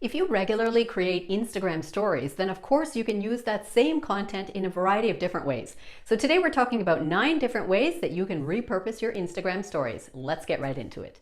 If you regularly create Instagram stories, then of course you can use that same content in a variety of different ways. So today we're talking about 9 different ways that you can repurpose your Instagram stories. Let's get right into it.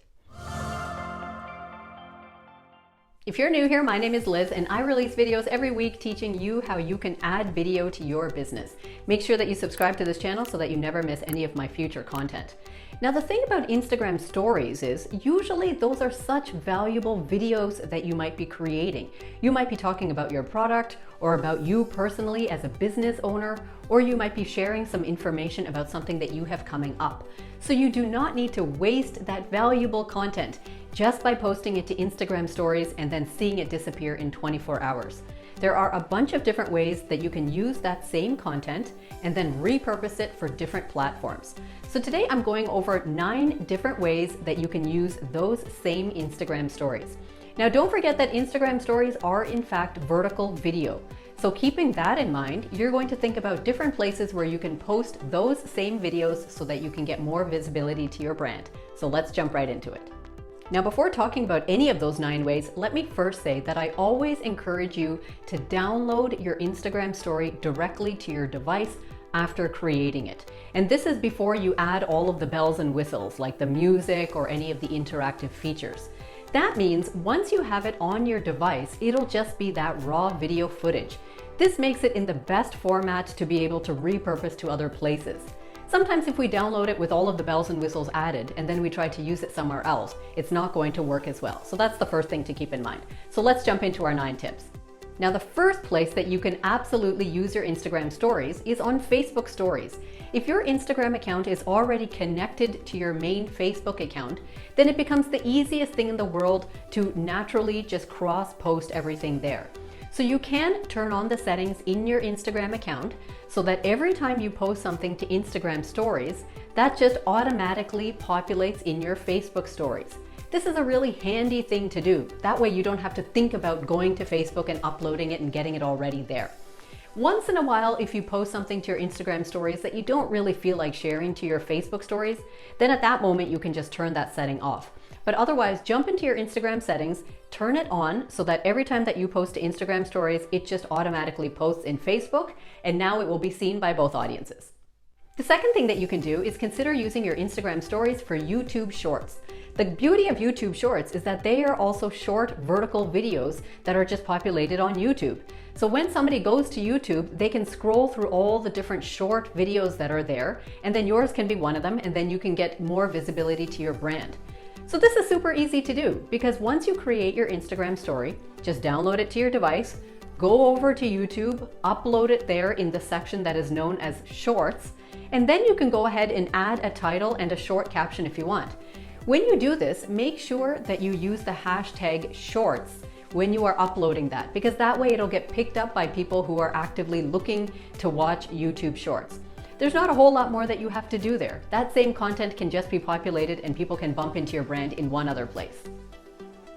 If you're new here, my name is Liz and I release videos every week teaching you how you can add video to your business. Make sure that you subscribe to this channel so that you never miss any of my future content. Now, the thing about Instagram stories is usually those are such valuable videos that you might be creating. You might be talking about your product or about you personally as a business owner, or you might be sharing some information about something that you have coming up. So you do not need to waste that valuable content just by posting it to Instagram stories and then seeing it disappear in 24 hours. There are a bunch of different ways that you can use that same content and then repurpose it for different platforms. So today I'm going over 9 different ways that you can use those same Instagram stories. Now don't forget that Instagram stories are in fact vertical video. So keeping that in mind, you're going to think about different places where you can post those same videos so that you can get more visibility to your brand. So let's jump right into it. Now, before talking about any of those 9 ways, let me first say that I always encourage you to download your Instagram story directly to your device after creating it. And this is before you add all of the bells and whistles like the music or any of the interactive features. That means once you have it on your device, it'll just be that raw video footage. This makes it in the best format to be able to repurpose to other places. Sometimes if we download it with all of the bells and whistles added and then we try to use it somewhere else, it's not going to work as well. So that's the first thing to keep in mind. So let's jump into our 9 tips. Now, the first place that you can absolutely use your Instagram stories is on Facebook stories. If your Instagram account is already connected to your main Facebook account, then it becomes the easiest thing in the world to naturally just cross-post everything there. So you can turn on the settings in your Instagram account so that every time you post something to Instagram stories, that just automatically populates in your Facebook stories. This is a really handy thing to do. That way you don't have to think about going to Facebook and uploading it and getting it already there. Once in a while, if you post something to your Instagram stories that you don't really feel like sharing to your Facebook stories, then at that moment you can just turn that setting off. But otherwise, jump into your Instagram settings, turn it on so that every time that you post to Instagram stories, it just automatically posts in Facebook, and now it will be seen by both audiences. The second thing that you can do is consider using your Instagram stories for YouTube Shorts. The beauty of YouTube Shorts is that they are also short vertical videos that are just populated on YouTube. So when somebody goes to YouTube, they can scroll through all the different short videos that are there, and then yours can be one of them, and then you can get more visibility to your brand. So this is super easy to do because once you create your Instagram story, just download it to your device, go over to YouTube, upload it there in the section that is known as Shorts, and then you can go ahead and add a title and a short caption if you want. When you do this, make sure that you use the hashtag Shorts when you are uploading that, because that way it'll get picked up by people who are actively looking to watch YouTube Shorts. There's not a whole lot more that you have to do there. That same content can just be populated and people can bump into your brand in one other place.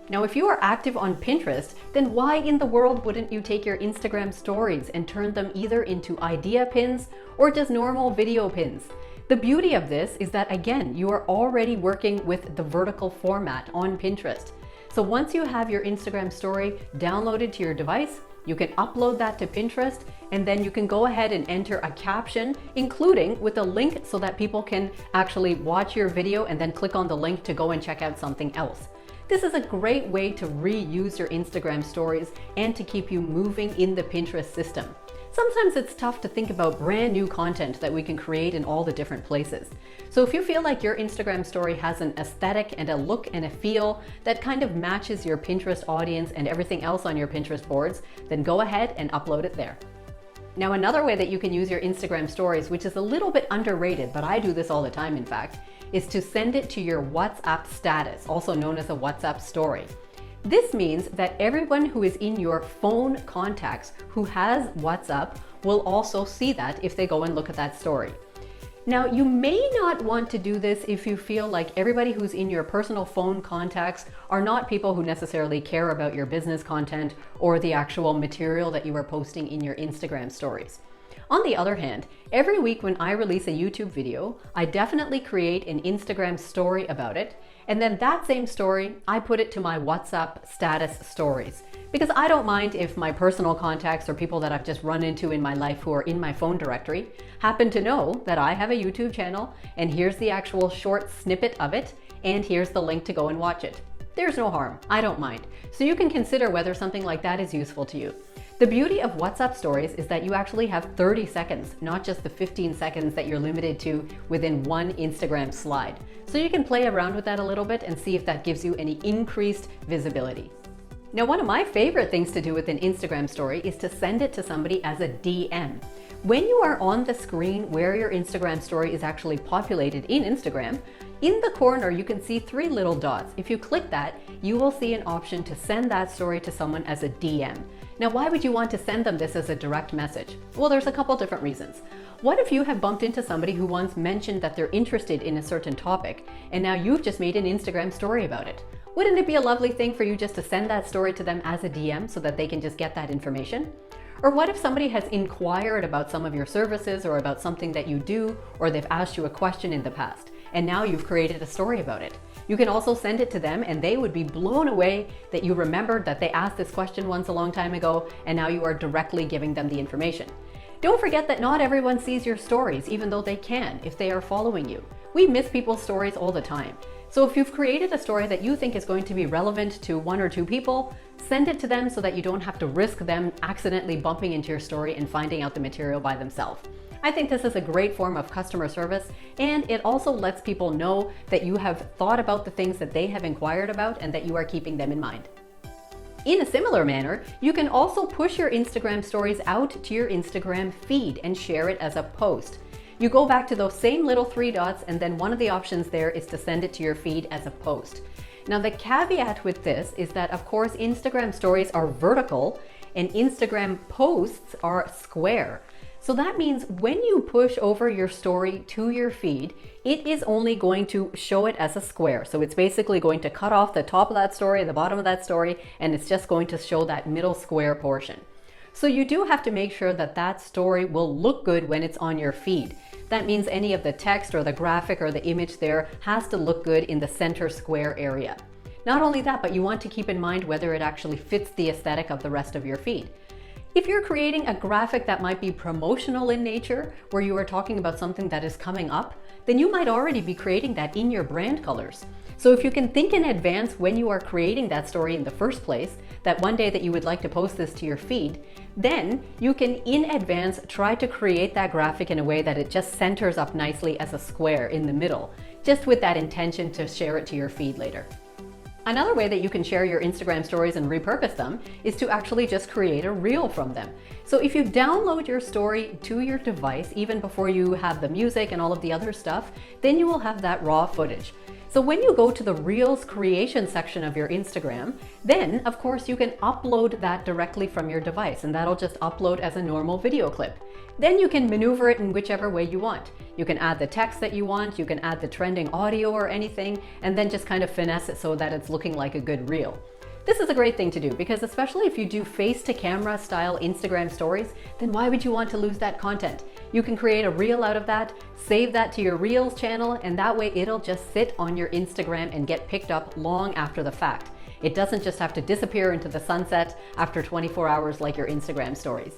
Now, if you are active on Pinterest, then why in the world wouldn't you take your Instagram stories and turn them either into idea pins or just normal video pins? The beauty of this is that, again, you are already working with the vertical format on Pinterest. So once you have your Instagram story downloaded to your device, you can upload that to Pinterest, and then you can go ahead and enter a caption, including with a link so that people can actually watch your video and then click on the link to go and check out something else. This is a great way to reuse your Instagram stories and to keep you moving in the Pinterest system. Sometimes it's tough to think about brand new content that we can create in all the different places. So if you feel like your Instagram story has an aesthetic and a look and a feel that kind of matches your Pinterest audience and everything else on your Pinterest boards, then go ahead and upload it there. Now, another way that you can use your Instagram stories, which is a little bit underrated, but I do this all the time in fact, is to send it to your WhatsApp status, also known as a WhatsApp story. This means that everyone who is in your phone contacts who has WhatsApp will also see that if they go and look at that story. Now, you may not want to do this if you feel like everybody who's in your personal phone contacts are not people who necessarily care about your business content or the actual material that you are posting in your Instagram stories. On the other hand, every week when I release a YouTube video, I definitely create an Instagram story about it, and then that same story, I put it to my WhatsApp status stories. Because I don't mind if my personal contacts or people that I've just run into in my life who are in my phone directory happen to know that I have a YouTube channel, and here's the actual short snippet of it, and here's the link to go and watch it. There's no harm, I don't mind. So you can consider whether something like that is useful to you. The beauty of WhatsApp stories is that you actually have 30 seconds, not just the 15 seconds that you're limited to within one Instagram slide. So you can play around with that a little bit and see if that gives you any increased visibility. Now, one of my favorite things to do with an Instagram story is to send it to somebody as a DM. When you are on the screen where your Instagram story is actually populated in Instagram, in the corner you can see 3 little dots. If you click that, you will see an option to send that story to someone as a DM. Now, why would you want to send them this as a direct message? Well, there's a couple different reasons. What if you have bumped into somebody who once mentioned that they're interested in a certain topic, and now you've just made an Instagram story about it? Wouldn't it be a lovely thing for you just to send that story to them as a DM so that they can just get that information? Or what if somebody has inquired about some of your services or about something that you do, or they've asked you a question in the past, and now you've created a story about it? You can also send it to them, and they would be blown away that you remembered that they asked this question once a long time ago, and now you are directly giving them the information. Don't forget that not everyone sees your stories, even though they can if they are following you. We miss people's stories all the time. So if you've created a story that you think is going to be relevant to 1 or 2 people, send it to them so that you don't have to risk them accidentally bumping into your story and finding out the material by themselves. I think this is a great form of customer service, and it also lets people know that you have thought about the things that they have inquired about and that you are keeping them in mind. In a similar manner, you can also push your Instagram stories out to your Instagram feed and share it as a post. You go back to those same little 3 dots, and then one of the options there is to send it to your feed as a post. Now, the caveat with this is that, of course, Instagram stories are vertical and Instagram posts are square. So that means when you push over your story to your feed, it is only going to show it as a square. So it's basically going to cut off the top of that story, the bottom of that story, and it's just going to show that middle square portion. So you do have to make sure that that story will look good when it's on your feed. That means any of the text or the graphic or the image there has to look good in the center square area. Not only that, but you want to keep in mind whether it actually fits the aesthetic of the rest of your feed. If you're creating a graphic that might be promotional in nature, where you are talking about something that is coming up, then you might already be creating that in your brand colors. So if you can think in advance when you are creating that story in the first place, that one day that you would like to post this to your feed, then you can in advance try to create that graphic in a way that it just centers up nicely as a square in the middle, just with that intention to share it to your feed later. Another way that you can share your Instagram stories and repurpose them is to actually just create a reel from them. So if you download your story to your device, even before you have the music and all of the other stuff, then you will have that raw footage. So when you go to the Reels creation section of your Instagram, then of course you can upload that directly from your device, and that'll just upload as a normal video clip. Then you can maneuver it in whichever way you want. You can add the text that you want, you can add the trending audio or anything, and then just kind of finesse it so that it's looking like a good reel. This is a great thing to do because especially if you do face-to-camera style Instagram stories, then why would you want to lose that content? You can create a reel out of that, save that to your Reels channel, and that way it'll just sit on your Instagram and get picked up long after the fact. It doesn't just have to disappear into the sunset after 24 hours like your Instagram stories.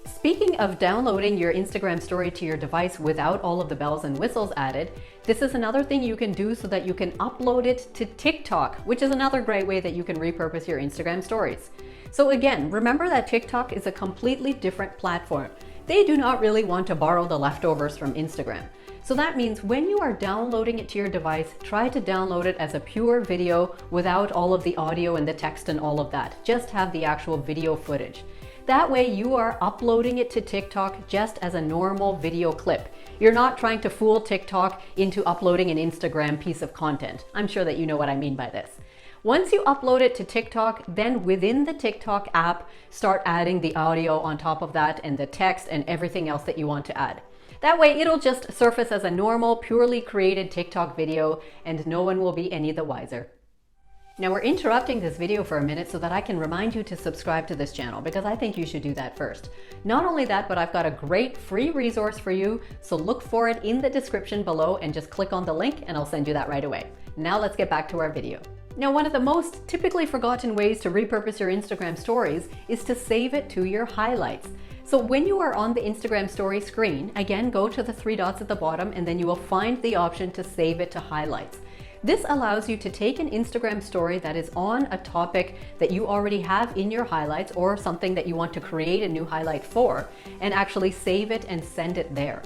Speaking of downloading your Instagram story to your device without all of the bells and whistles added, this is another thing you can do so that you can upload it to TikTok, which is another great way that you can repurpose your Instagram stories. So again, remember that TikTok is a completely different platform. They do not really want to borrow the leftovers from Instagram. So that means when you are downloading it to your device, try to download it as a pure video without all of the audio and the text and all of that. Just have the actual video footage. That way you are uploading it to TikTok just as a normal video clip. You're not trying to fool TikTok into uploading an Instagram piece of content. I'm sure that you know what I mean by this. Once you upload it to TikTok, then within the TikTok app, start adding the audio on top of that and the text and everything else that you want to add. That way it'll just surface as a normal, purely created TikTok video and no one will be any the wiser. Now we're interrupting this video for a minute so that I can remind you to subscribe to this channel, because I think you should do that first. Not only that, but I've got a great free resource for you, so look for it in the description below and just click on the link and I'll send you that right away. Now let's get back to our video. Now, one of the most typically forgotten ways to repurpose your Instagram stories is to save it to your highlights. So when you are on the Instagram story screen, again, go to the three dots at the bottom and then you will find the option to save it to highlights. This allows you to take an Instagram story that is on a topic that you already have in your highlights or something that you want to create a new highlight for, and actually save it and send it there.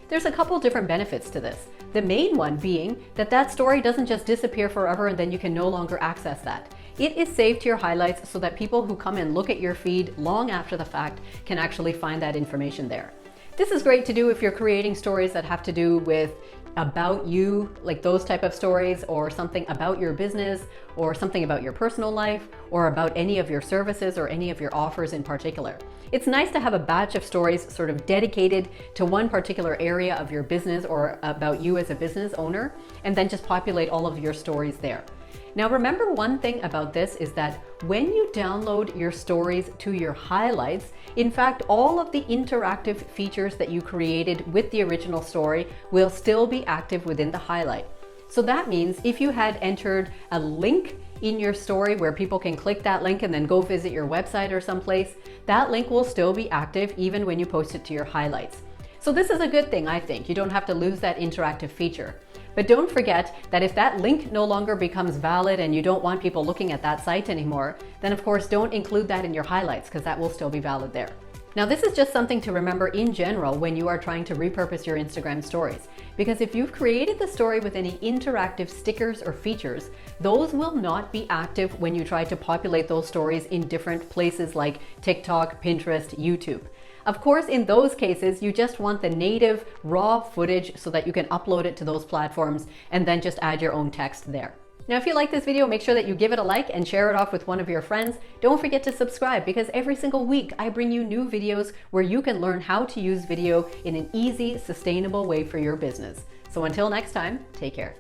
There's a couple different benefits to this. The main one being that that story doesn't just disappear forever and then you can no longer access that. It is saved to your highlights so that people who come and look at your feed long after the fact can actually find that information there. This is great to do if you're creating stories that have to do with about you, like those type of stories, or something about your business, or something about your personal life, or about any of your services or any of your offers in particular. It's nice to have a batch of stories sort of dedicated to one particular area of your business or about you as a business owner, and then just populate all of your stories there. Now remember, one thing about this is that when you download your stories to your highlights, in fact, all of the interactive features that you created with the original story will still be active within the highlight. So that means if you had entered a link in your story where people can click that link and then go visit your website or someplace, that link will still be active even when you post it to your highlights. So this is a good thing, I think. You don't have to lose that interactive feature. But don't forget that if that link no longer becomes valid and you don't want people looking at that site anymore, then of course don't include that in your highlights, because that will still be valid there. Now this is just something to remember in general when you are trying to repurpose your Instagram stories, because if you've created the story with any interactive stickers or features, those will not be active when you try to populate those stories in different places like TikTok, Pinterest, YouTube. Of course, in those cases, you just want the native raw footage so that you can upload it to those platforms and then just add your own text there. Now, if you like this video, make sure that you give it a like and share it off with one of your friends. Don't forget to subscribe, because every single week I bring you new videos where you can learn how to use video in an easy, sustainable way for your business. So until next time, take care.